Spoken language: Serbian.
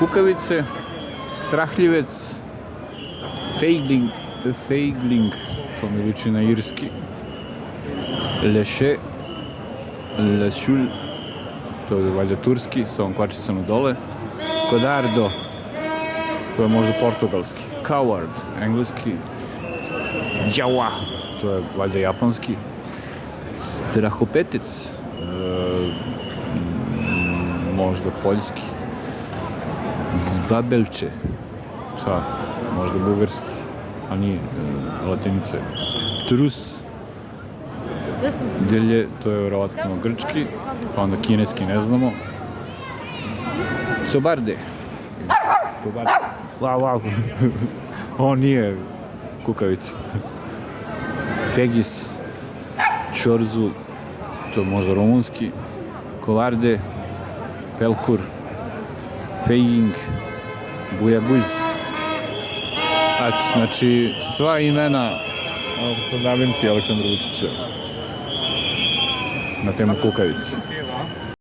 kukavice, strahljivec, feigling, to mi liči na irski, leše, lešul, to je valjda turski, s ovom kvačicom dole, kodardo, to je možda portugalski, coward, engleski, jawa, to je valjda japanski, strahopetec, možda poljski, zbabelče, sad, možda bugarski, a nije, latinice, trus, delje, to je vjerovatno grčki, pa onda kineski ne znamo, cobarde, wow, on nije kukavica, fegis, čorzu, to je možda rumunski, kovarde, pelkur, fejing, bujaguz. Znači, sva imena Aleksandra Vučića na temu kukavice.